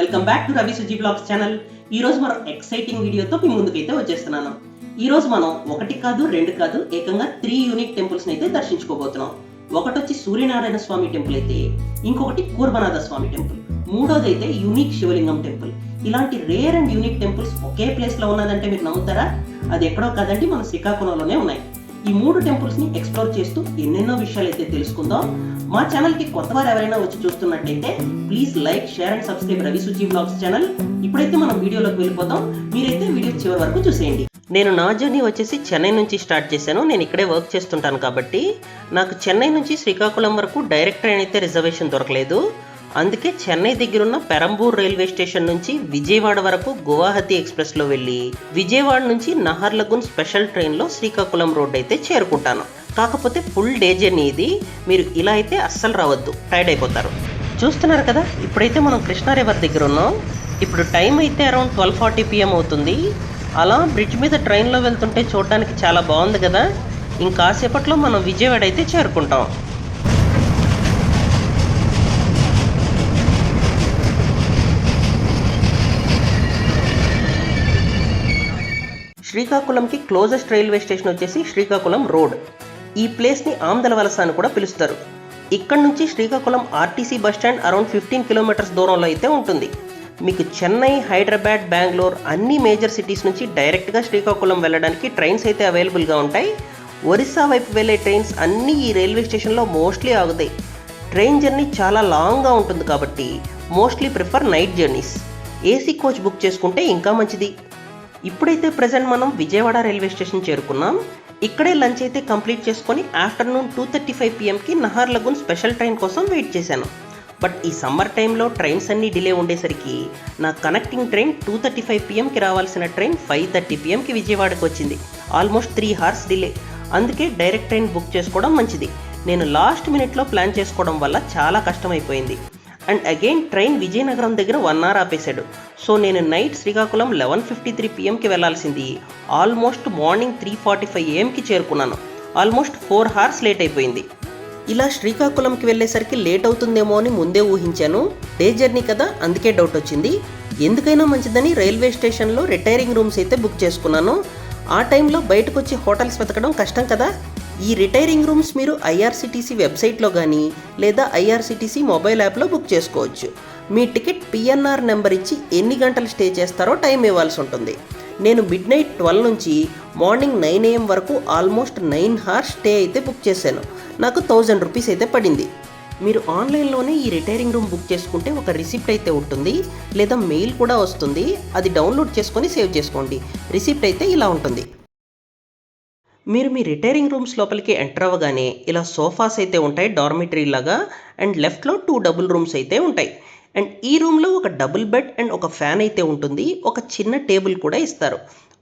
Welcome back to Ravi Suji blogs channel. ఈ రోజు మనం ఎక్సైటింగ్ వీడియోతో మీ ముందుకైతే వచ్చేస్తున్నాను. ఈ రోజు మనం ఒకటి కాదు రెండు కాదు ఏకంగా 3 యూనిక్ టెంపుల్స్ అయితే దర్శించుకోబోతున్నాం. ఒకటి వచ్చి సూర్యనారాయణ స్వామి టెంపుల్ అయితే, ఇంకొకటి కూర్మనాథ స్వామి టెంపుల్, మూడోది అయితే యూనిక్ శివలింగం టెంపుల్. ఇలాంటి rare and unique temples okay place లో ఉన్నదంటే మీరు నమ్ముతారా? అది ఎక్కడో కాదండి, మన శ్రీకాకుళంలోనే ఉన్నాయి. ఈ 3 టెంపుల్స్ ని ఎక్స్ప్లోర్ చేస్తూ ఎన్నెన్నో విషయాలు అయితే తెలుసుకుందాం. మా ఛానల్ కి కొత్త వారు ఎవరైనా వచ్చి చూస్తున్నట్టయితే please like, share and subscribe Ravi Suji blogs channel. ఇప్పుడైతే మనం వీడియోలోకి వెళ్ళిపోతాం. మీరైతే వీడియో చివరి వరకు చూసేయండి. నేను నా జర్నీ వచ్చేసి చెన్నై నుంచి స్టార్ట్ చేశాను. నేను ఇక్కడే వర్క్ చేస్తుంటాను కాబట్టి నాకు చెన్నై నుంచి శ్రీకాకుళం వరకు డైరెక్ట్ ట్రైన్ అయితే రిజర్వేషన్ దొరకలేదు. అందుకే చెన్నై దగ్గరున్న పెరంబూర్ రైల్వే స్టేషన్ నుంచి విజయవాడ వరకు గువాహతి ఎక్స్ప్రెస్లో వెళ్ళి విజయవాడ నుంచి నహర్లగున్ స్పెషల్ ట్రైన్లో శ్రీకాకుళం రోడ్ అయితే చేరుకుంటాను. కాకపోతే ఫుల్ డే జర్నీ ఇది. మీరు ఇలా అయితే అస్సలు రావద్దు, టైర్డ్ అయిపోతారు. చూస్తున్నారు కదా, ఇప్పుడైతే మనం కృష్ణా రివర్ దగ్గర ఉన్నాం. ఇప్పుడు టైం అయితే అరౌండ్ 12:40 PM అవుతుంది. అలా బ్రిడ్జ్ మీద ట్రైన్లో వెళ్తుంటే చూడడానికి చాలా బాగుంది కదా. ఇంకాసేపట్లో మనం విజయవాడ అయితే చేరుకుంటాం. శ్రీకాకుళంకి క్లోజెస్ట్ రైల్వే స్టేషన్ వచ్చేసి శ్రీకాకుళం రోడ్. ఈ ప్లేస్ని ఆమ్దల వలస అని కూడా పిలుస్తారు. ఇక్కడ నుంచి Srikakulam RTC bus stand around 15 kilometres దూరంలో అయితే ఉంటుంది. మీకు చెన్నై, హైదరాబాద్, బెంగళూరు అన్ని మేజర్ సిటీస్ నుంచి డైరెక్ట్గా శ్రీకాకుళం వెళ్ళడానికి ట్రైన్స్ అయితే అవైలబుల్గా ఉంటాయి. ఒరిస్సా వైపు వెళ్ళే ట్రైన్స్ అన్నీ ఈ రైల్వే స్టేషన్లో మోస్ట్లీ ఆగుతాయి. ట్రైన్ జర్నీ చాలా లాంగ్గా ఉంటుంది కాబట్టి mostly prefer night journeys. AC coach book చేసుకుంటే ఇంకా మంచిది. ఇప్పుడైతే ప్రజెంట్ మనం విజయవాడ రైల్వే స్టేషన్ చేరుకున్నాం. ఇక్కడే లంచ్ అయితే కంప్లీట్ చేసుకొని ఆఫ్టర్నూన్ 2:35 PMకి నహర్లగున్ స్పెషల్ ట్రైన్ కోసం వెయిట్ చేశాను. బట్ ఈ సమ్మర్ టైంలో ట్రైన్స్ అన్నీ డిలే ఉండేసరికి నా కనెక్టింగ్ ట్రైన్ 2:35 PMకి రావాల్సిన ట్రైన్ 5:30 PMకి విజయవాడకు వచ్చింది. Almost 3 hours delay. అందుకే డైరెక్ట్ ట్రైన్ బుక్ చేసుకోవడం మంచిది. నేను లాస్ట్ మినిట్లో ప్లాన్ చేసుకోవడం వల్ల చాలా కష్టమైపోయింది. అండ్ అగైన్ ట్రైన్ విజయనగరం దగ్గర 1 hour ఆపేశాడు. సో నేను నైట్ శ్రీకాకుళం 11:53 PMకి వెళ్లాల్సింది ఆల్మోస్ట్ మార్నింగ్ 3:45 AMకి చేరుకున్నాను. ఆల్మోస్ట్ 4 hours లేట్ అయిపోయింది. ఇలా శ్రీకాకుళంకి వెళ్ళేసరికి లేట్ అవుతుందేమో అని ముందే ఊహించాను. డే జర్నీ కదా, అందుకే డౌట్ వచ్చింది. ఎందుకైనా మంచిదని రైల్వే స్టేషన్లో రిటైరింగ్ రూమ్స్ అయితే బుక్ చేసుకున్నాను. ఆ టైంలో బయటకు వచ్చి హోటల్స్ వెతకడం కష్టం కదా. ఈ రిటైరింగ్ రూమ్స్ మీరు IRCTC వెబ్సైట్లో కానీ లేదా IRCTC మొబైల్ యాప్లో బుక్ చేసుకోవచ్చు. మీ టికెట్ PNR నెంబర్ ఇచ్చి ఎన్ని గంటలు స్టే చేస్తారో టైం ఇవ్వాల్సి ఉంటుంది. నేను midnight 12 నుంచి మార్నింగ్ 9 AM వరకు ఆల్మోస్ట్ 9 hours స్టే అయితే బుక్ చేశాను. నాకు 1000 rupees అయితే పడింది. మీరు ఆన్లైన్లోనే ఈ రిటైరింగ్ రూమ్ బుక్ చేసుకుంటే ఒక రిసిప్ట్ అయితే ఉంటుంది, లేదా మెయిల్ కూడా వస్తుంది. అది డౌన్లోడ్ చేసుకొని సేవ్ చేసుకోండి. రిసిప్ట్ అయితే ఇలా ఉంటుంది. మీరు మీ రిటైరింగ్ రూమ్స్ లోపలికి ఎంటర్ అవ్వగానే ఇలా సోఫాస్ అయితే ఉంటాయి డార్మిటరీ లాగా. అండ్ లెఫ్ట్లో 2 double rooms అయితే ఉంటాయి. అండ్ ఈ రూమ్లో ఒక డబుల్ బెడ్ అండ్ ఒక ఫ్యాన్ అయితే ఉంటుంది. ఒక చిన్న టేబుల్ కూడా ఇస్తారు.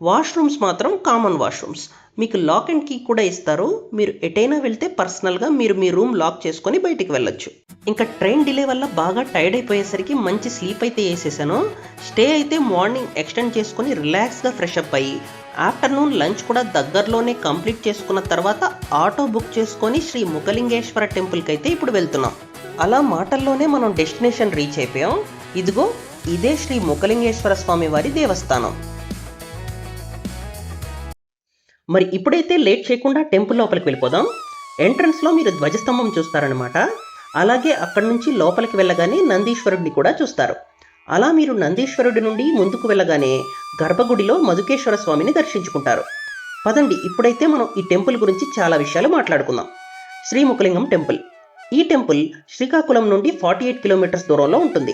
వాష్రూమ్స్ మాత్రం కామన్ వాష్రూమ్స్. మీకు లాక్ అండ్ కీ కూడా ఇస్తారు. మీరు ఎటైనా వెళ్తే పర్సనల్గా మీరు మీ రూమ్ లాక్ చేసుకొని బయటికి వెళ్ళొచ్చు. ఇంకా ట్రైన్ డిలే వల్ల బాగా టైర్డ్ అయిపోయేసరికి మంచి స్లీప్ అయితే వేసేసాను. స్టే అయితే మార్నింగ్ ఎక్స్టెండ్ చేసుకొని రిలాక్స్గా ఫ్రెష్ అప్ అయ్యి ఆఫ్టర్నూన్ లంచ్ కూడా దగ్గరలోనే కంప్లీట్ చేసుకున్న తర్వాత ఆటో బుక్ చేసుకొని శ్రీ ముఖలింగేశ్వర టెంపుల్కి అయితే ఇప్పుడు వెళ్తున్నాం. అలా మాటల్లోనే మనం డెస్టినేషన్ రీచ్ అయిపోయాం. ఇదిగో ఇదే శ్రీ ముఖలింగేశ్వర స్వామి వారి దేవస్థానం. మరి ఇప్పుడైతే లేట్ చేయకుండా టెంపుల్ లోపలికి వెళ్ళిపోదాం. ఎంట్రన్స్లో మీరు ధ్వజస్తంభం చూస్తారనమాట. అలాగే అక్కడి నుంచి లోపలికి వెళ్ళగానే నందీశ్వరుడిని కూడా చూస్తారు. అలా మీరు నందీశ్వరుడి నుండి ముందుకు వెళ్ళగానే గర్భగుడిలో మధుకేశ్వర స్వామిని దర్శించుకుంటారు. పదండి, ఇప్పుడైతే మనం ఈ టెంపుల్ గురించి చాలా విషయాలు మాట్లాడుకుందాం. శ్రీముఖలింగం టెంపుల్. ఈ టెంపుల్ శ్రీకాకుళం నుండి 48 kilometers దూరంలో ఉంటుంది.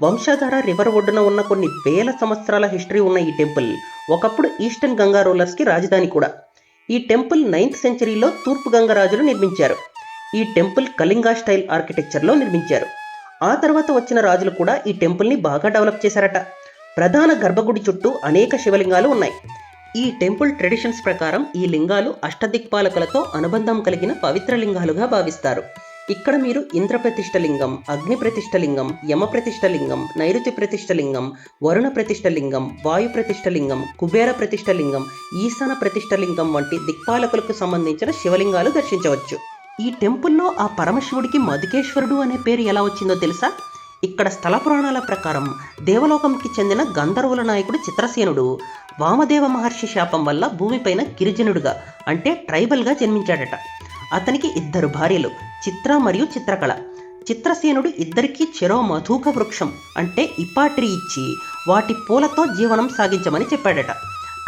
వంశాధార రివర్ ఒడ్డున ఉన్న కొన్ని వేల సంవత్సరాల హిస్టరీ ఉన్న ఈ టెంపుల్ ఒకప్పుడు ఈస్టర్న్ గంగా రూలర్స్కి రాజధాని కూడా. ఈ టెంపుల్ 9th centuryలో తూర్పు గంగ రాజులు నిర్మించారు. ఈ టెంపుల్ కళింగా స్టైల్ ఆర్కిటెక్చర్లో నిర్మించారు. ఆ తర్వాత వచ్చిన రాజులు కూడా ఈ టెంపుల్ని బాగా డెవలప్ చేశారట. ప్రధాన గర్భగుడి చుట్టూ అనేక శివలింగాలు ఉన్నాయి. ఈ టెంపుల్ ట్రెడిషన్స్ ప్రకారం ఈ లింగాలు అష్టదిక్పాలకులతో అనుబంధం కలిగిన పవిత్ర లింగాలుగా భావిస్తారు. ఇక్కడ మీరు ఇంద్ర ప్రతిష్టలింగం, అగ్ని ప్రతిష్టలింగం, యమ ప్రతిష్టలింగం, నైరుతి ప్రతిష్టలింగం, వరుణ ప్రతిష్టలింగం, వాయు ప్రతిష్టలింగం, కుబేర ప్రతిష్టలింగం, ఈశాన ప్రతిష్టలింగం వంటి దిక్పాలకులకు సంబంధించిన శివలింగాలు దర్శించవచ్చు. ఈ టెంపుల్లో ఆ పరమశివుడికి మధుకేశ్వరుడు అనే పేరు ఎలా వచ్చిందో తెలుసా? ఇక్కడ స్థల పురాణాల ప్రకారం దేవలోకంకి చెందిన గంధర్వుల నాయకుడు చిత్రసేనుడు వామదేవ మహర్షి శాపం వల్ల భూమిపైన గిరిజనుడుగా అంటే ట్రైబల్గా జన్మించాడట. అతనికి 2 భార్యలు, చిత్ర మరియు చిత్రకళ. చిత్రసేనుడు ఇద్దరికీ చెరో మధుక వృక్షం అంటే ఇపాట్రి ఇచ్చి వాటి పూలతో జీవనం సాగించమని చెప్పాడట.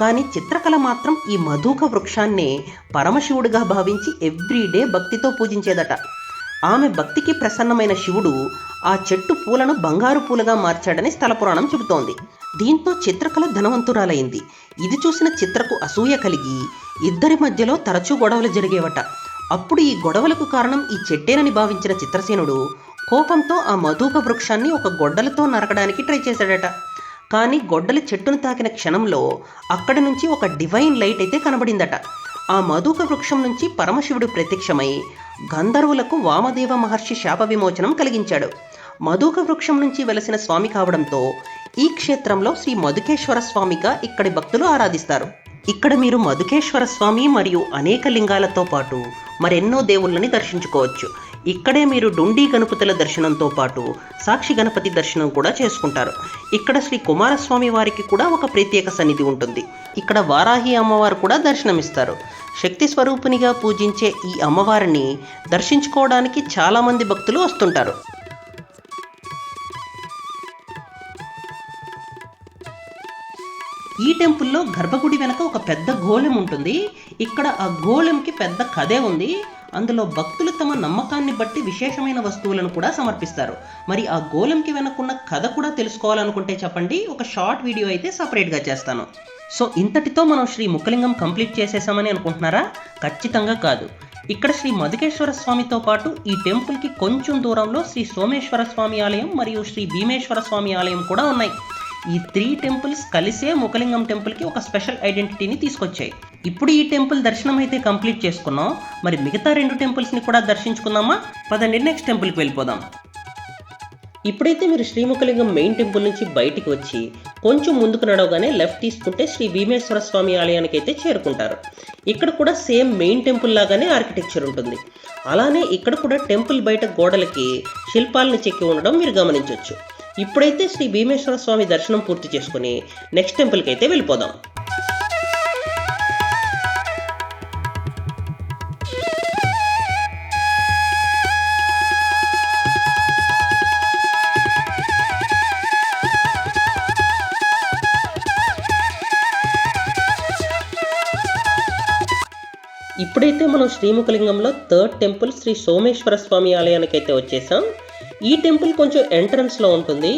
కానీ చిత్రకళ మాత్రం ఈ మధుక వృక్షాన్నే పరమశివుడిగా భావించి ఎవ్రీడే భక్తితో పూజించేదట. ఆమె భక్తికి ప్రసన్నమైన శివుడు ఆ చెట్టు పూలను బంగారు పూలుగా మార్చాడని స్థల పురాణం చెబుతోంది. దీంతో చిత్రకళ ధనవంతురాలైంది. ఇది చూసిన చిత్రకు అసూయ కలిగి ఇద్దరి మధ్యలో తరచూ గొడవలు జరిగేవట. అప్పుడు ఈ గొడవలకు కారణం ఈ చెట్టేనని భావించిన చిత్రసేనుడు కోపంతో ఆ మధుక వృక్షాన్ని ఒక గొడ్డలతో నరకడానికి ట్రై చేశాడట. కానీ గొడ్డలి చెట్టును తాకిన క్షణంలో అక్కడి నుంచి ఒక డివైన్ లైట్ అయితే కనబడిందట. ఆ మధుక వృక్షం నుంచి పరమశివుడు ప్రత్యక్షమై గంధర్వులకు వామదేవ మహర్షి శాప విమోచనం కలిగించాడు. మధుక వృక్షం నుంచి వెలసిన స్వామి కావడంతో ఈ క్షేత్రంలో శ్రీ మధుకేశ్వర స్వామిగా ఇక్కడి భక్తులు ఆరాధిస్తారు. ఇక్కడ మీరు మధుకేశ్వర స్వామి మరియు అనేక లింగాలతో పాటు మరెన్నో దేవుళ్ళని దర్శించుకోవచ్చు. ఇక్కడే మీరు డుండి గణపతుల దర్శనంతో పాటు సాక్షి గణపతి దర్శనం కూడా చేసుకుంటారు. ఇక్కడ శ్రీ కుమారస్వామి వారికి కూడా ఒక ప్రత్యేక సన్నిధి ఉంటుంది. ఇక్కడ వారాహి అమ్మవారు కూడా దర్శనమిస్తారు. శక్తి స్వరూపిణిగా పూజించే ఈ అమ్మవారిని దర్శించుకోవడానికి చాలామంది భక్తులు వస్తుంటారు. ఈ టెంపుల్లో గర్భగుడి వెనక ఒక పెద్ద గోళం ఉంటుంది. ఇక్కడ ఆ గోళంకి పెద్ద కథే ఉంది. అందులో భక్తులు తమ నమ్మకాన్ని బట్టి విశేషమైన వస్తువులను కూడా సమర్పిస్తారు. మరి ఆ గోళంకి వెనకున్న కథ కూడా తెలుసుకోవాలనుకుంటే చెప్పండి, ఒక షార్ట్ వీడియో అయితే సపరేట్గా చేస్తాను. సో ఇంతటితో మనం శ్రీ ముఖలింగం కంప్లీట్ చేసేసామని అనుకుంటున్నారా? ఖచ్చితంగా కాదు. ఇక్కడ శ్రీ మధుకేశ్వర స్వామితో పాటు ఈ టెంపుల్కి కొంచెం దూరంలో శ్రీ సోమేశ్వర స్వామి ఆలయం మరియు శ్రీ భీమేశ్వర స్వామి ఆలయం కూడా ఉన్నాయి. ఈ 3 టెంపుల్స్ కలిసే ముఖలింగం టెంపుల్కి ఒక స్పెషల్ ఐడెంటిటీని తీసుకొచ్చాయి. ఇప్పుడు ఈ టెంపుల్ దర్శనం అయితే కంప్లీట్ చేసుకున్నాం. మరి మిగతా 2 టెంపుల్స్ని కూడా దర్శించుకుందామా? పదండి నెక్స్ట్ టెంపుల్కి వెళ్ళిపోదాం. ఇప్పుడైతే మీరు శ్రీముఖలింగం మెయిన్ టెంపుల్ నుంచి బయటికి వచ్చి కొంచెం ముందుకు నడవగానే లెఫ్ట్ తీసుకుంటే శ్రీ భీమేశ్వర స్వామి ఆలయానికి అయితే చేరుకుంటారు. ఇక్కడ కూడా సేమ్ మెయిన్ టెంపుల్ లాగానే ఆర్కిటెక్చర్ ఉంటుంది. అలానే ఇక్కడ కూడా టెంపుల్ బయట గోడలకి శిల్పాలను చెక్కి ఉండడం మీరు గమనించవచ్చు. ఇప్పుడైతే శ్రీ భీమేశ్వర స్వామి దర్శనం పూర్తి చేసుకుని నెక్స్ట్ టెంపుల్కి అయితే వెళ్ళిపోదాం. ఇప్పుడైతే మనం శ్రీముఖలింగంలో 3rd టెంపుల్ శ్రీ సోమేశ్వర స్వామి ఆలయానికి అయితే వచ్చేసాం. ఈ టెంపుల్ కొంచెం ఎంట్రన్స్లో ఉంటుంది.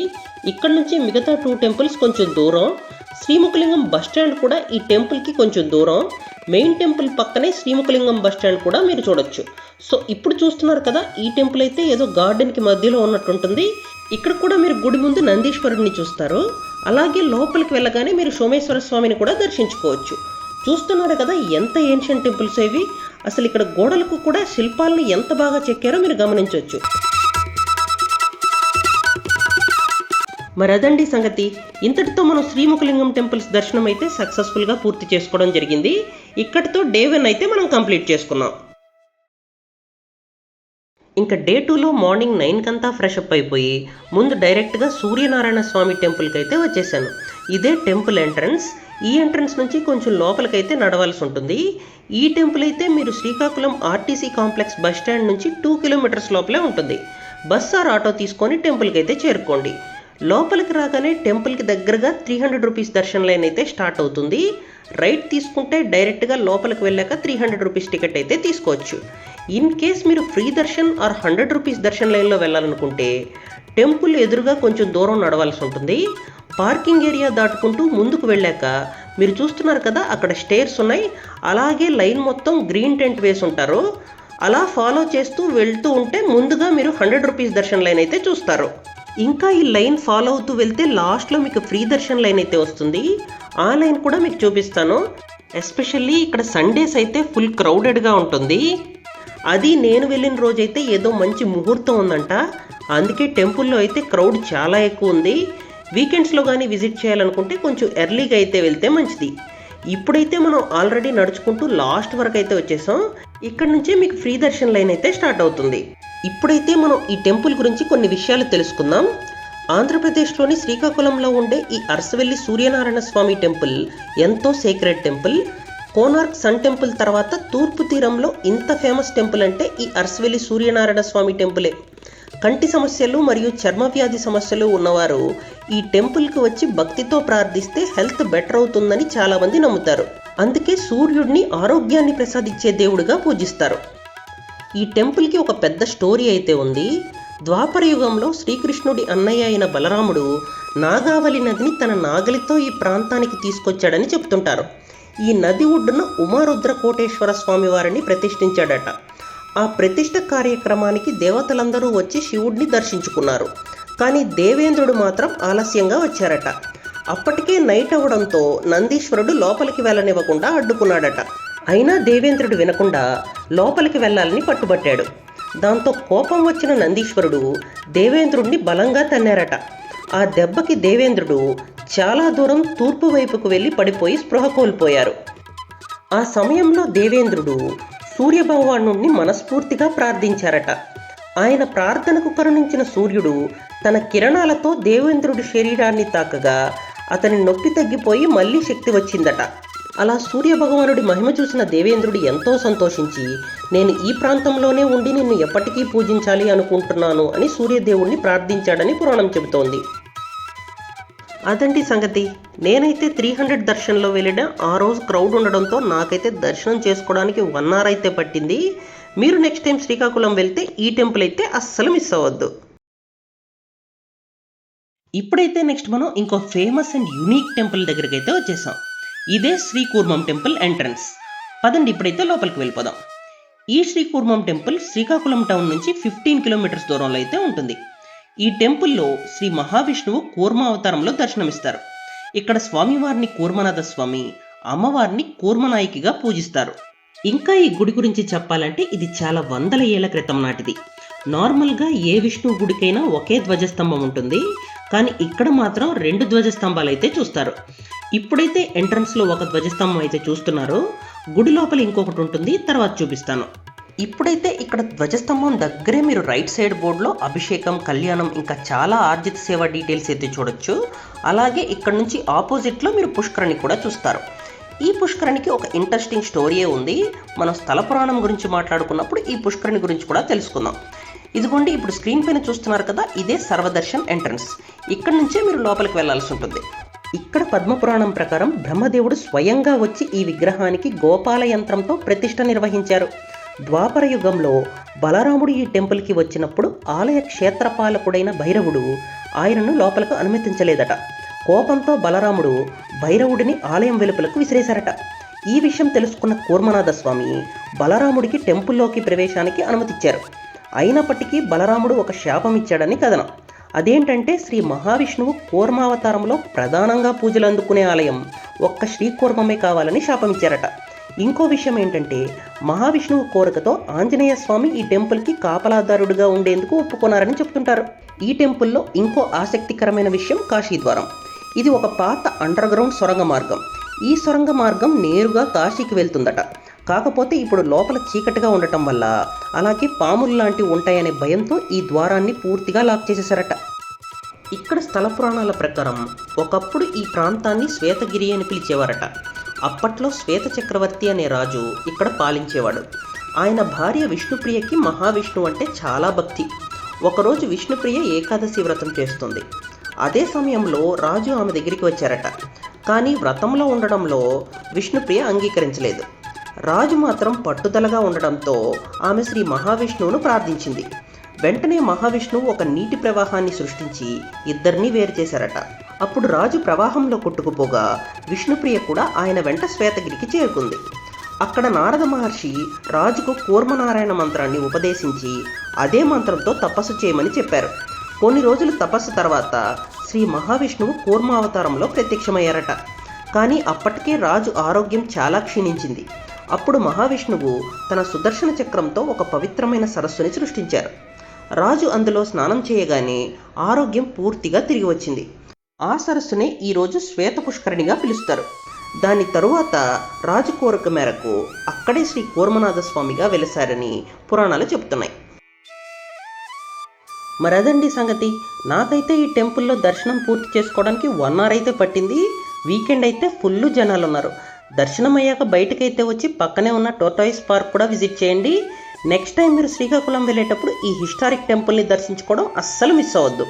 ఇక్కడ నుంచి మిగతా 2 టెంపుల్స్ కొంచెం దూరం. శ్రీముఖలింగం బస్ స్టాండ్ కూడా ఈ టెంపుల్కి కొంచెం దూరం. మెయిన్ టెంపుల్ పక్కనే శ్రీముఖలింగం బస్ స్టాండ్ కూడా మీరు చూడొచ్చు. సో ఇప్పుడు చూస్తున్నారు కదా, ఈ టెంపుల్ అయితే ఏదో గార్డెన్కి మధ్యలో ఉన్నట్టుంటుంది. ఇక్కడ కూడా మీరు గుడి ముందు నందీశ్వరుడిని చూస్తారు. అలాగే లోపలికి వెళ్ళగానే మీరు సోమేశ్వర స్వామిని కూడా దర్శించుకోవచ్చు. చూస్తున్నారు కదా ఎంత ఏన్షియంట్ టెంపుల్స్ ఇవి. అసలు ఇక్కడ గోడలకు కూడా శిల్పాలను ఎంత బాగా చెక్కారో మీరు గమనించవచ్చు. మరి అదండి సంగతి. ఇంతటితో మనం శ్రీముఖలింగం టెంపుల్స్ దర్శనం అయితే సక్సెస్ఫుల్గా పూర్తి చేసుకోవడం జరిగింది. ఇక్కడితో డే 1 అయితే మనం కంప్లీట్ చేసుకున్నాం. ఇంకా డే 2లో మార్నింగ్ 9 కంతా ఫ్రెష్ అప్ అయిపోయి ముందు డైరెక్ట్గా సూర్యనారాయణ స్వామి టెంపుల్కి అయితే వచ్చేసాను. ఇదే టెంపుల్ ఎంట్రన్స్. ఈ ఎంట్రన్స్ నుంచి కొంచెం లోపలికైతే నడవాల్సి ఉంటుంది. ఈ టెంపుల్ అయితే మీరు Srikakulam RTC complex bus stand నుంచి 2 కిలోమీటర్స్ లోపలే ఉంటుంది. బస్ ఆర్ ఆటో తీసుకొని టెంపుల్కి అయితే చేరుకోండి. లోపలికి రాగానే టెంపుల్కి దగ్గరగా 300 రూపీస్ దర్శన లైన్ అయితే స్టార్ట్ అవుతుంది. రైట్ తీసుకుంటే డైరెక్ట్గా లోపలికి వెళ్ళాక 300 రూపీస్ టికెట్ అయితే తీసుకోవచ్చు. ఇన్ కేస్ మీరు ఫ్రీ దర్శన్ ఆర్ 100 రూపీస్ దర్శన లైన్లో వెళ్ళాలనుకుంటే టెంపుల్ ఎదురుగా కొంచెం దూరం నడవాల్సి ఉంటుంది. పార్కింగ్ ఏరియా దాటుకుంటూ ముందుకు వెళ్ళాక మీరు చూస్తున్నారు కదా, అక్కడ స్టేర్స్ ఉన్నాయి. అలాగే లైన్ మొత్తం గ్రీన్ టెంట్ వేసి ఉంటారు. అలా ఫాలో చేస్తూ వెళ్తూ ఉంటే ముందుగా మీరు 100 రూపీస్ దర్శన లైన్ అయితే చూస్తారు. ఇంకా ఈ లైన్ ఫాలో అవుతూ వెళ్తే లాస్ట్లో మీకు ఫ్రీ దర్శన్ లైన్ అయితే వస్తుంది. ఆ లైన్ కూడా మీకు చూపిస్తాను. ఎస్పెషల్లీ ఇక్కడ సండేస్ అయితే ఫుల్ క్రౌడెడ్గా ఉంటుంది. అది నేను వెళ్ళిన రోజైతే ఏదో మంచి ముహూర్తం ఉందంట. అందుకే టెంపుల్లో అయితే క్రౌడ్ చాలా ఎక్కువ ఉంది. వీకెండ్స్లో కానీ విజిట్ చేయాలనుకుంటే కొంచెం ఎర్లీగా అయితే వెళ్తే మంచిది. ఇప్పుడైతే మనం ఆల్రెడీ నడుచుకుంటూ లాస్ట్ వరకు అయితే వచ్చేసాం. ఇక్కడ నుంచే మీకు ఫ్రీ దర్శన్ లైన్ అయితే స్టార్ట్ అవుతుంది. ఇప్పుడైతే మనం ఈ టెంపుల్ గురించి కొన్ని విషయాలు తెలుసుకుందాం. ఆంధ్రప్రదేశ్లోని శ్రీకాకుళంలో ఉండే ఈ అరసవెల్లి సూర్యనారాయణ స్వామి టెంపుల్ ఎంతో sacred temple. Konark sun temple తర్వాత తూర్పు తీరంలో ఇంత ఫేమస్ టెంపుల్ అంటే ఈ అరసవెల్లి సూర్యనారాయణ స్వామి టెంపులే. కంటి సమస్యలు మరియు చర్మ వ్యాధి సమస్యలు ఉన్నవారు ఈ టెంపుల్కి వచ్చి భక్తితో ప్రార్థిస్తే హెల్త్ బెటర్ అవుతుందని చాలామంది నమ్ముతారు. అందుకే సూర్యుడిని ఆరోగ్యాన్ని ప్రసాదించే దేవుడిగా పూజిస్తారు. ఈ టెంపుల్కి ఒక పెద్ద స్టోరీ అయితే ఉంది. ద్వాపర యుగంలో శ్రీకృష్ణుడి అన్నయ్య అయిన బలరాముడు నాగావళి నదిని తన నాగలితో ఈ ప్రాంతానికి తీసుకొచ్చాడని చెప్తుంటారు. ఈ నది ఒడ్డున ఉమారుద్ర కోటేశ్వర స్వామి వారిని ప్రతిష్ఠించాడట. ఆ ప్రతిష్ఠ కార్యక్రమానికి దేవతలందరూ వచ్చి శివుడిని దర్శించుకున్నారు. కానీ దేవేంద్రుడు మాత్రం ఆలస్యంగా వచ్చారట. అప్పటికే నైట్ అవ్వడంతో నందీశ్వరుడు లోపలికి వెళ్ళనివ్వకుండా అడ్డుకున్నాడట. అయినా దేవేంద్రుడు వినకుండా లోపలికి వెళ్ళాలని పట్టుబట్టాడు. దాంతో కోపం వచ్చిన నందీశ్వరుడు దేవేంద్రుడిని బలంగా తన్నారట. ఆ దెబ్బకి దేవేంద్రుడు చాలా దూరం తూర్పు వైపుకు వెళ్ళి పడిపోయి స్పృహ కోల్పోయారు. ఆ సమయంలో దేవేంద్రుడు సూర్యభగవానుడిని మనస్ఫూర్తిగా ప్రార్థించారట. ఆయన ప్రార్థనకు కరుణించిన సూర్యుడు తన కిరణాలతో దేవేంద్రుడి శరీరాన్ని తాకగా అతని నొప్పి తగ్గిపోయి మళ్ళీ శక్తి వచ్చిందట. అలా సూర్యభగవానుడి మహిమ చూసిన దేవేంద్రుడు ఎంతో సంతోషించి, నేను ఈ ప్రాంతంలోనే ఉండి నిన్ను ఎప్పటికీ పూజించాలి అనుకుంటున్నాను అని సూర్యదేవుణ్ణి ప్రార్థించాడని పురాణం చెబుతోంది. అదండి సంగతి. నేనైతే 300 దర్శనంలో వెళ్ళిన ఆ రోజు క్రౌడ్ ఉండడంతో నాకైతే దర్శనం చేసుకోవడానికి 1 hour అయితే పట్టింది. మీరు నెక్స్ట్ టైం శ్రీకాకుళం వెళ్తే ఈ టెంపుల్ అయితే అస్సలు మిస్ అవ్వద్దు. ఇప్పుడైతే నెక్స్ట్ మనం ఇంకో ఫేమస్ అండ్ యూనిక్ టెంపుల్ దగ్గరికి అయితే వచ్చేసాం. ఇదే శ్రీకూర్మం టెంపుల్ ఎంట్రన్స్. పదండి ఇప్పుడైతే లోపలికి వెళ్ళిపోదాం. ఈ శ్రీకూర్మం టెంపుల్ శ్రీకాకుళం టౌన్ నుంచి 15 కిలోమీటర్స్ దూరంలో అయితే ఉంటుంది. ఈ టెంపుల్లో శ్రీ మహావిష్ణువు కూర్మ అవతారంలో దర్శనమిస్తారు. ఇక్కడ స్వామివారిని కూర్మనాథ స్వామి, అమ్మవారిని కూర్మనాయికిగా పూజిస్తారు. ఇంకా ఈ గుడి గురించి చెప్పాలంటే ఇది చాలా వందల ఏళ్ల క్రితం నాటిది. నార్మల్గా ఏ విష్ణువు గుడికైనా ఒకే ధ్వజస్తంభం ఉంటుంది, కానీ ఇక్కడ మాత్రం 2 ధ్వజస్తంభాలు అయితే చూస్తారు. ఇప్పుడైతే ఎంట్రన్స్లో ఒక ధ్వజస్తంభం అయితే చూస్తున్నారు. గుడి లోపల ఇంకొకటి ఉంటుంది, తర్వాత చూపిస్తాను. ఇప్పుడైతే ఇక్కడ ధ్వజస్తంభం దగ్గరే మీరు రైట్ సైడ్ బోర్డులో అభిషేకం, కళ్యాణం ఇంకా చాలా ఆర్జిత సేవ డీటెయిల్స్ అయితే చూడొచ్చు. అలాగే ఇక్కడ నుంచి ఆపోజిట్లో మీరు పుష్కరిణి కూడా చూస్తారు. ఈ పుష్కరిణికి ఒక ఇంట్రెస్టింగ్ స్టోరీయే ఉంది. మనం స్థల పురాణం గురించి మాట్లాడుకున్నప్పుడు ఈ పుష్కరిణి గురించి కూడా తెలుసుకుందాం. ఇదిగోండి, ఇప్పుడు స్క్రీన్ పైన చూస్తున్నారు కదా, ఇదే సర్వదర్శన్ ఎంట్రన్స్. ఇక్కడ నుంచే మీరు లోపలికి వెళ్లాల్సి ఉంటుంది. ఇక్కడ పద్మపురాణం ప్రకారం బ్రహ్మదేవుడు స్వయంగా వచ్చి ఈ విగ్రహానికి గోపాల యంత్రంతో ప్రతిష్ఠ నిర్వహించారు. ద్వాపర యుగంలో బలరాముడు ఈ టెంపుల్కి వచ్చినప్పుడు ఆలయ క్షేత్రపాలకుడైన భైరవుడు ఆయనను లోపలకు అనుమతించలేదట. కోపంతో బలరాముడు భైరవుడిని ఆలయం వెలుపలకు విసిరేశారట. ఈ విషయం తెలుసుకున్న కూర్మనాథ స్వామి బలరాముడికి టెంపుల్లోకి ప్రవేశానికి అనుమతిచ్చారు. అయినప్పటికీ బలరాముడు ఒక శాపం ఇచ్చాడని కథనం. అదేంటంటే శ్రీ మహావిష్ణువు కూర్మావతారంలో ప్రధానంగా పూజలు అందుకునే ఆలయం ఒక్క శ్రీకూర్మమే కావాలని శాపం ఇచ్చారట. ఇంకో విషయం ఏంటంటే మహావిష్ణువు కోరికతో ఆంజనేయ స్వామి ఈ టెంపుల్కి కాపలాదారుడిగా ఉండేందుకు ఒప్పుకున్నారని చెప్తుంటారు. ఈ టెంపుల్లో ఇంకో ఆసక్తికరమైన విషయం కాశీద్వారం. ఇది ఒక పాత అండర్ గ్రౌండ్ సొరంగ మార్గం. ఈ సొరంగ మార్గం నేరుగా కాశీకి వెళ్తుందట. కాకపోతే ఇప్పుడు లోపల చీకటిగా ఉండటం వల్ల, అలాగే పాములు లాంటివి ఉంటాయనే భయంతో ఈ ద్వారాన్ని పూర్తిగా లాక్ చేసేశారట. ఇక్కడ స్థల పురాణాల ప్రకారం ఒకప్పుడు ఈ ప్రాంతాన్ని శ్వేతగిరి అని పిలిచేవారట. అప్పట్లో శ్వేత చక్రవర్తి అనే రాజు ఇక్కడ పాలించేవాడు. ఆయన భార్య విష్ణుప్రియకి మహావిష్ణువు అంటే చాలా భక్తి. ఒకరోజు విష్ణుప్రియ ఏకాదశి వ్రతం చేస్తుంది. అదే సమయంలో రాజు ఆమె దగ్గరికి వచ్చారట. కానీ వ్రతంలో ఉండడంలో విష్ణుప్రియ అంగీకరించలేదు. రాజు మాత్రం పట్టుదలగా ఉండడంతో ఆమె శ్రీ మహావిష్ణువును ప్రార్థించింది. వెంటనే మహావిష్ణువు ఒక నీటి ప్రవాహాన్ని సృష్టించి ఇద్దరినీ వేరు చేశారట. అప్పుడు రాజు ప్రవాహంలో కొట్టుకుపోగా విష్ణుప్రియ కూడా ఆయన వెంట శ్వేతగిరికి చేరుకుంది. అక్కడ నారద మహర్షి రాజుకు కూర్మనారాయణ మంత్రాన్ని ఉపదేశించి అదే మంత్రంతో తపస్సు చేయమని చెప్పారు. కొన్ని రోజులు తపస్సు తర్వాత శ్రీ మహావిష్ణువు కూర్మావతారంలో ప్రత్యక్షమయ్యారట. కానీ అప్పటికే రాజు ఆరోగ్యం చాలా క్షీణించింది. అప్పుడు మహావిష్ణువు తన సుదర్శన చక్రంతో ఒక పవిత్రమైన సరస్సుని సృష్టించారు. రాజు అందులో స్నానం చేయగానే ఆరోగ్యం పూర్తిగా తిరిగి వచ్చింది. ఆ సరస్సునే ఈరోజు శ్వేత పుష్కరిణిగా పిలుస్తారు. దాని తరువాత రాజు కోరిక మేరకు అక్కడే శ్రీ కూర్మనాథ స్వామిగా వెలిశారని పురాణాలు చెబుతున్నాయి. మరి అదండి సంగతి. నాకైతే ఈ టెంపుల్లో దర్శనం పూర్తి చేసుకోవడానికి 1 అవర్ అయితే పట్టింది. వీకెండ్ అయితే ఫుల్ జనాలు ఉన్నారు. దర్శనం అయ్యాక బయటకైతే వచ్చి పక్కనే ఉన్న టోర్టాయిస్ పార్క్ కూడా విజిట్ చేయండి. నెక్స్ట్ టైం మీరు శ్రీకాకుళం వెళ్ళేటప్పుడు ఈ హిస్టారిక్ టెంపుల్ని దర్శించుకోవడం అస్సలు మిస్ అవ్వద్దు.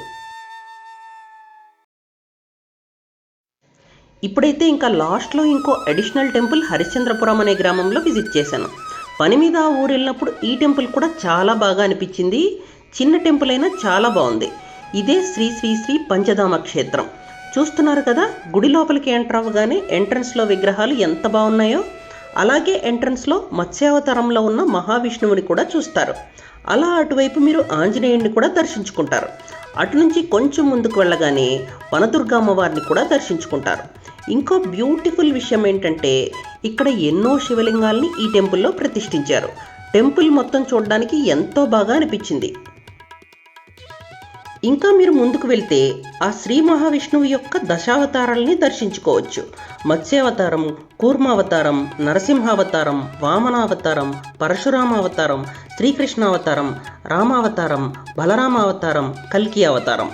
ఇప్పుడైతే ఇంకా లాస్ట్లో ఇంకో అడిషనల్ టెంపుల్ హరిశ్చంద్రపురం అనే గ్రామంలో విజిట్ చేశాను. పని మీద ఆ ఊరు వెళ్ళినప్పుడు ఈ టెంపుల్ కూడా చాలా బాగా అనిపించింది. చిన్న టెంపుల్ అయినా చాలా బాగుంది. ఇదే శ్రీ శ్రీ శ్రీ పంచధామ క్షేత్రం. చూస్తున్నారు కదా, గుడి లోపలికి ఎంటర్ అవ్వగానే ఎంట్రన్స్లో విగ్రహాలు ఎంత బాగున్నాయో. అలాగే ఎంట్రన్స్లో మత్స్యావతారంలో ఉన్న మహావిష్ణువుని కూడా చూస్తారు. అలా అటువైపు మీరు ఆంజనేయుడిని కూడా దర్శించుకుంటారు. అటు నుంచి కొంచెం ముందుకు వెళ్ళగానే వనదుర్గ అమ్మవారిని కూడా దర్శించుకుంటారు. ఇంకో బ్యూటిఫుల్ విషయం ఏంటంటే ఇక్కడ ఎన్నో శివలింగాల్ని ఈ టెంపుల్లో ప్రతిష్ఠించారు. టెంపుల్ మొత్తం చూడడానికి ఎంతో బాగా అనిపించింది. ఇంకా మీరు ముందుకు వెళ్తే ఆ శ్రీ మహావిష్ణువు యొక్క దశావతారాలని దర్శించుకోవచ్చు. మత్స్యావతారం, కూర్మావతారం, నరసింహావతారం, వామనావతారం, పరశురామావతారం, శ్రీకృష్ణావతారం, రామావతారం, బలరామావతారం, కల్కి అవతారం.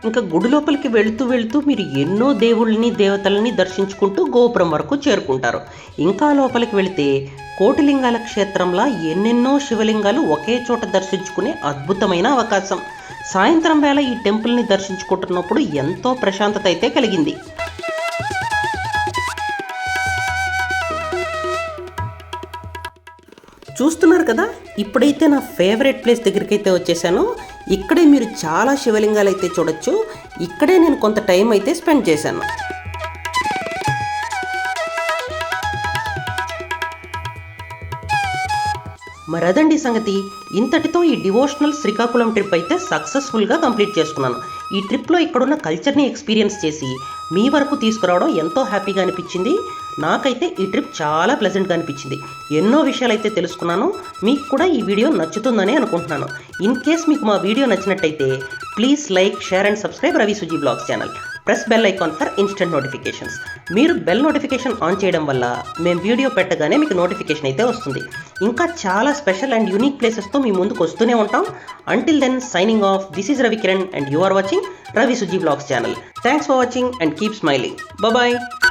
ఇంకా గుడి లోపలికి వెళుతూ మీరు ఎన్నో దేవుళ్ళని దేవతలని దర్శించుకుంటూ గోపురం వరకు చేరుకుంటారు. ఇంకా లోపలికి వెళితే కోటిలింగాల క్షేత్రంలా ఎన్నెన్నో శివలింగాలు ఒకే చోట దర్శించుకునే అద్భుతమైన అవకాశం. సాయంత్రం వేళ ఈ టెంపుల్ని దర్శించుకుంటున్నప్పుడు ఎంతో ప్రశాంతత అయితే కలిగింది. చూస్తున్నారు కదా, ఇప్పుడైతే నా ఫేవరెట్ ప్లేస్ దగ్గరికి అయితే వచ్చేసాను. ఇక్కడే మీరు చాలా శివలింగాలు అయితే చూడొచ్చు. ఇక్కడే నేను కొంత టైం అయితే స్పెండ్ చేశాను. మరి అదండి సంగతి. ఇంతటితో ఈ డివోషనల్ శ్రీకాకుళం ట్రిప్ అయితే సక్సెస్ఫుల్గా కంప్లీట్ చేసుకున్నాను. ఈ ట్రిప్లో ఇక్కడున్న కల్చర్ని ఎక్స్పీరియన్స్ చేసి మీ వరకు తీసుకురావడం ఎంతో హ్యాపీగా అనిపించింది. నాకైతే ఈ ట్రిప్ చాలా ప్లెజెంట్గా అనిపించింది. ఎన్నో విషయాలు అయితే తెలుసుకున్నాను. మీకు కూడా ఈ వీడియో నచ్చుతుందని అనుకుంటున్నాను. ఇన్ కేస్ మీకు మా వీడియో నచ్చినట్టయితే please like, share and subscribe Ravi Suji blogs channel. Press bell icon for instant notifications. మీరు బెల్ నోటిఫికేషన్ ఆన్ చేయడం వల్ల మేము వీడియో పెట్టగానే మీకు నోటిఫికేషన్ అయితే వస్తుంది. ఇంకా చాలా స్పెషల్ అండ్ యూనిక్ ప్లేసెస్తో మీ ముందుకు వస్తూనే ఉంటాం. Until then, signing off. This is Ravi Kiran and you are watching Ravi Suji Vlogs channel. Thanks for watching and keep smiling. Bye bye.